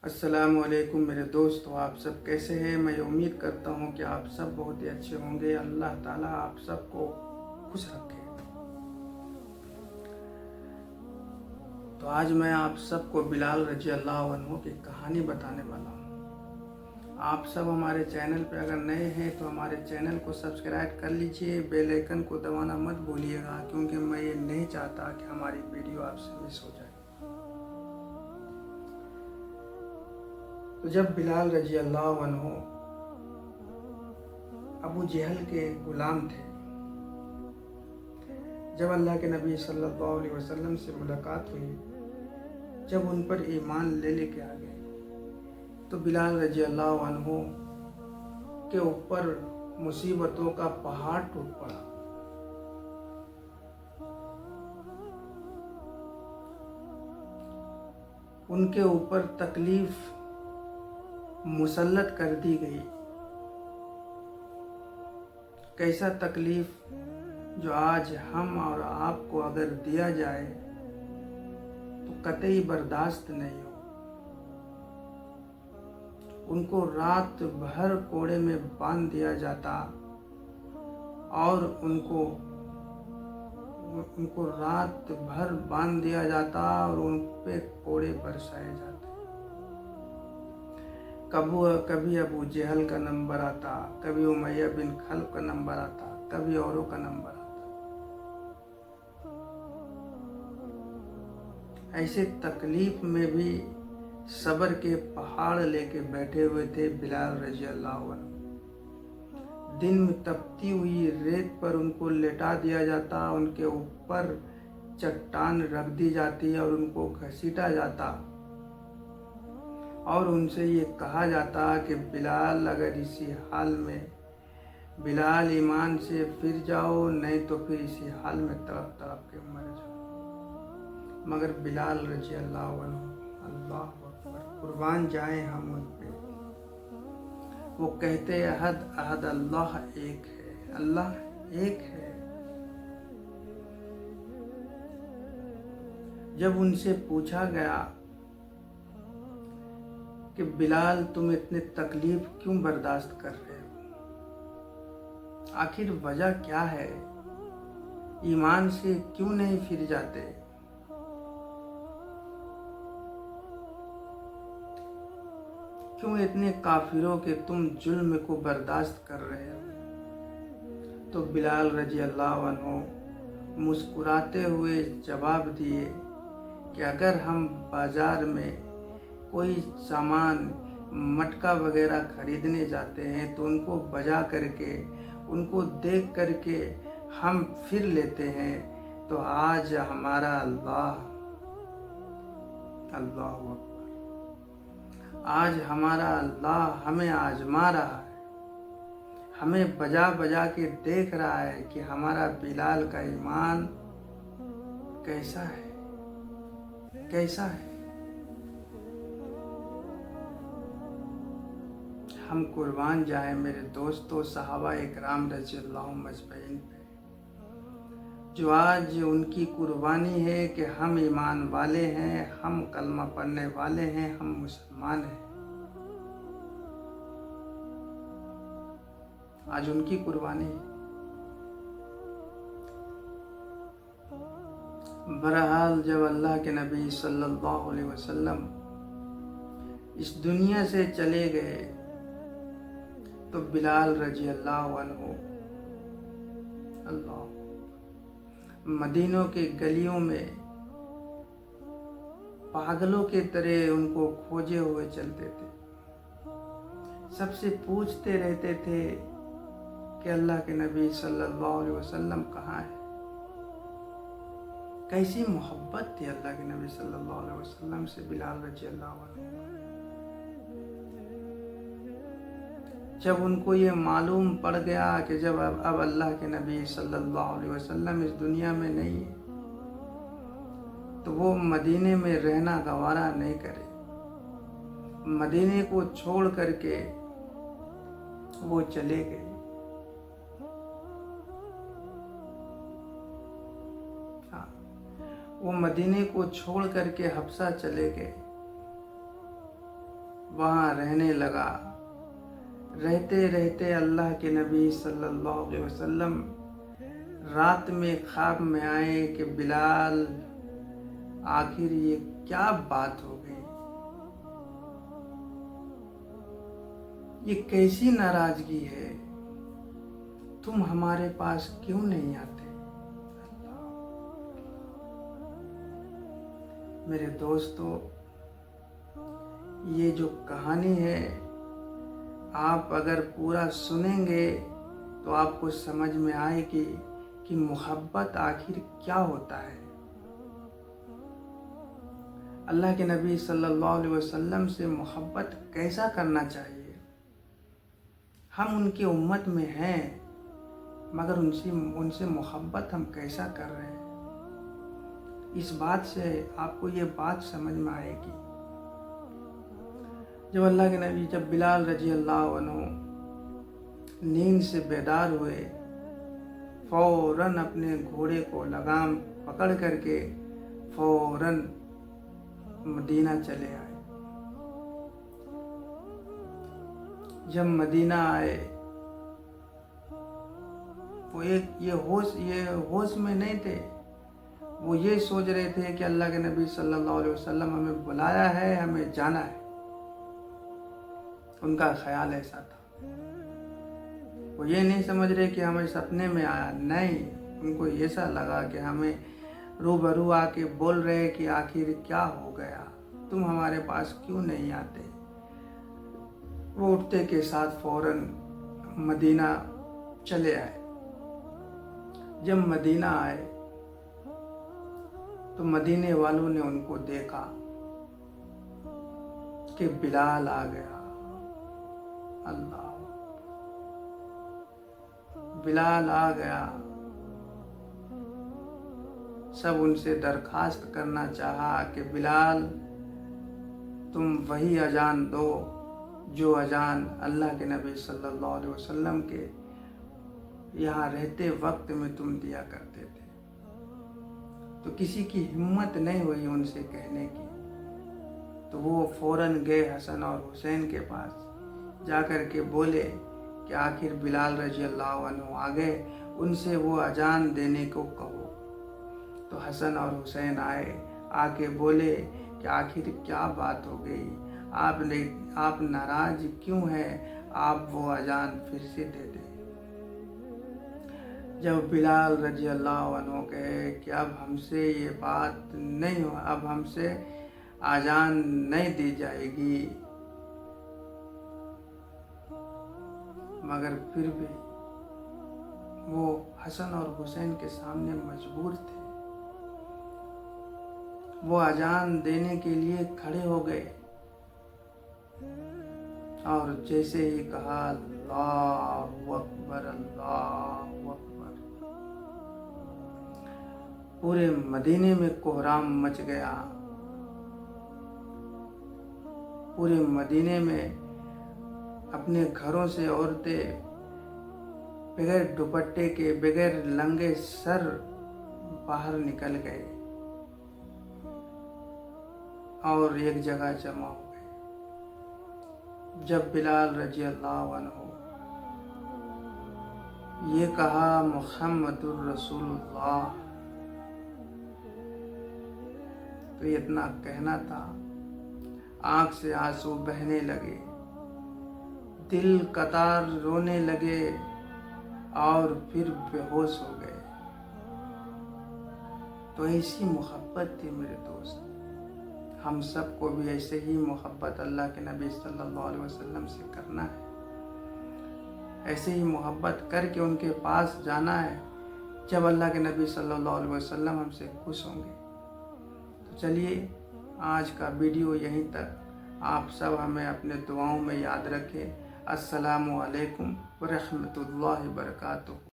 अस्सलामुअलैकुम मेरे दोस्तों, आप सब कैसे हैं। मैं उम्मीद करता हूं कि आप सब बहुत ही अच्छे होंगे। अल्लाह ताला आप सबको खुश रखे। तो आज मैं आप सबको बिलाल रजी अल्लाह अन्हु की कहानी बताने वाला हूं। आप सब हमारे चैनल पर अगर नए हैं तो हमारे चैनल को सब्सक्राइब कर लीजिए, बेल आइकन को दबाना मत भूलिएगा, क्योंकि मैं ये नहीं चाहता कि हमारी वीडियो आपसे मिस हो जाए। तो जब बिलाल रजी अल्लाह अन्हु अबू जहल के गुलाम थे, जब अल्लाह के नबी सल्लल्लाहु अलैहि वसल्लम से मुलाकात हुई, जब उन पर ईमान ले लेके आ गए, तो बिलाल रजी अल्लाह अन्हु के ऊपर मुसीबतों का पहाड़ टूट पड़ा। उनके ऊपर तकलीफ मुसल्लत कर दी गई। कैसा तकलीफ जो आज हम और आपको अगर दिया जाए तो कतई बर्दाश्त नहीं हो। उनको रात भर कोड़े में बांध दिया जाता और उनको रात भर बांध दिया जाता और उन पे कोड़े बरसाए जाते। कभी अबू जहल का नंबर आता, कभी उमैया बिन खल्फ का नंबर आता, कभी औरों का नंबर आता। ऐसे तकलीफ में भी सब्र के पहाड़ लेके बैठे हुए थे बिलाल रजी अल्लाह अन्हु। दिन में तपती हुई रेत पर उनको लेटा दिया जाता, उनके ऊपर चट्टान रख दी जाती और उनको घसीटा जाता और उनसे ये कहा जाता कि बिलाल, अगर इसी हाल में बिलाल ईमान से फिर जाओ, नहीं तो फिर इसी हाल में तड़प तड़प के मर जाओ। मगर बिलाल रजी अल्लाह अन्हु, अल्लाह अकबर, कुर्बान जाएं हम उन पे, वो कहते अहद अहद अल्लाह एक है, अल्लाह एक है। जब उनसे पूछा गया कि बिलाल, तुम इतने तकलीफ क्यों बर्दाश्त कर रहे हो, आखिर वजह क्या है, ईमान से क्यों नहीं फिर जाते? क्यों इतने काफिरों के तुम जुल्म को बर्दाश्त कर रहे हो? तो बिलाल रजी अल्लाह अन्हु मुस्कुराते हुए जवाब दिए कि अगर हम बाजार में कोई सामान, मटका वगैरह खरीदने जाते हैं तो उनको बजा करके, उनको देख करके हम फिर लेते हैं, तो आज हमारा अल्लाह अकबर, आज हमारा अल्लाह हमें आजमा रहा है, हमें बजा बजा के देख रहा है कि हमारा बिलाल का ईमान कैसा है, कैसा है। हम कुर्बान जाएं मेरे दोस्तों सहाबा इकराम रज़ी अल्लाह मजमईन पे, जो आज उनकी कुर्बानी है कि हम ईमान वाले हैं, हम कलमा पढ़ने वाले हैं, हम मुसलमान हैं। आज उनकी कुर्बानी है। बहरहाल जब अल्लाह के नबी सल्लल्लाहु अलैहि वसल्लम इस दुनिया से चले गए, तो बिलाल रजी अल्लाह अन्हु मदीनों के गलियों में पागलों के तरह उनको खोजे हुए चलते थे। सबसे पूछते रहते थे कि अल्लाह के नबी सल्लल्लाहु अलैहि वसल्लम कहाँ है। कैसी मोहब्बत थी अल्लाह के नबी सल्लल्लाहु अलैहि वसल्लम से बिलाल रजी अल्लाह अन्हु। जब उनको ये मालूम पड़ गया कि जब अब अल्लाह के नबी सल्लल्लाहु अलैहि वसल्लम इस दुनिया में नहीं है, तो वो मदीने में रहना गवारा नहीं करे। मदीने को छोड़ करके वो चले गए। वो मदीने को छोड़ करके हफ्सा चले गए। वहाँ रहने लगा। रहते रहते अल्लाह के नबी सल्लल्लाहु अलैहि वसल्लम रात में ख्वाब में आए कि बिलाल, आखिर ये क्या बात हो गई, ये कैसी नाराजगी है, तुम हमारे पास क्यों नहीं आते। मेरे दोस्तों, ये जो कहानी है आप अगर पूरा सुनेंगे तो आपको समझ में आएगी कि मोहब्बत आखिर क्या होता है। अल्लाह के नबी सल्लल्लाहु अलैहि वसल्लम से मोहब्बत कैसा करना चाहिए। हम उनकी उम्मत में हैं, मगर उनसे मोहब्बत हम कैसा कर रहे हैं। इस बात से आपको ये बात समझ में आएगी। जब अल्लाह के नबी, जब बिलाल रजी अल्लाह अन्हु नींद से बेदार हुए, फौरन अपने घोड़े को लगाम पकड़ करके फौरन मदीना चले आए। जब मदीना आए, वो ये होश में नहीं थे। वो ये सोच रहे थे कि अल्लाह के नबी सल्लल्लाहु अलैहि वसल्लम हमें बुलाया है, हमें जाना है। उनका ख्याल ऐसा था। वो ये नहीं समझ रहे कि हमें सपने में आया, नहीं, उनको ऐसा लगा कि हमें रूबरू आके बोल रहे कि आखिर क्या हो गया, तुम हमारे पास क्यों नहीं आते। वो उठते के साथ फौरन मदीना चले आए। जब मदीना आए तो मदीने वालों ने उनको देखा कि बिलाल आ गया। अल्लाह, बिलाल आ गया। सब उनसे दरखास्त करना चाहा कि बिलाल, तुम वही अजान दो जो अजान अल्लाह के नबी सल्लल्लाहु अलैहि वसल्लम के यहाँ रहते वक्त में तुम दिया करते थे। तो किसी की हिम्मत नहीं हुई उनसे कहने की। तो वो फौरन गए हसन और हुसैन के पास, जाकर के बोले कि आखिर बिलाल रजी अल्लाह अन्हु आ गए, उनसे वो अजान देने को कहो। तो हसन और हुसैन आए, आके बोले कि आखिर क्या बात हो गई, आप नाराज क्यों हैं, आप वो अजान फिर से दे दें। जब बिलाल रजी अल्लाह अन्हु कहे कि अब हमसे ये बात नहीं हो, अब हमसे अजान नहीं दी जाएगी, मगर फिर भी वो हसन और हुसैन के सामने मजबूर थे। वो अजान देने के लिए खड़े हो गए और जैसे ही कहा अल्लाहु अकबर, अल्लाहु अकबर, पूरे मदीने में कोहराम मच गया। पूरे मदीने में अपने घरों से औरतें बगैर दुपट्टे के, बगैर नंगे सर बाहर निकल गए और एक जगह जमा हो गए। जब बिलाल रजी अल्लाह अन्हु ये कहा मुहम्मदुर रसूलुल्लाह, तो इतना कहना था, आंख से आंसू बहने लगे, दिल कतार रोने लगे और फिर बेहोश हो गए। तो ऐसी मोहब्बत थी मेरे दोस्त। हम सबको भी ऐसे ही मोहब्बत अल्लाह के नबी सल्लल्लाहु अलैहि वसल्लम से करना है। ऐसे ही मोहब्बत करके उनके पास जाना है जब अल्लाह के नबी सल्लल्लाहु अलैहि वसल्लम हमसे खुश होंगे। तो चलिए, आज का वीडियो यहीं तक। आप सब हमें अपने दुआओं में याद रखें। अस्सलामु अलैकुम व रहमतुल्लाहि व बरकातुहू।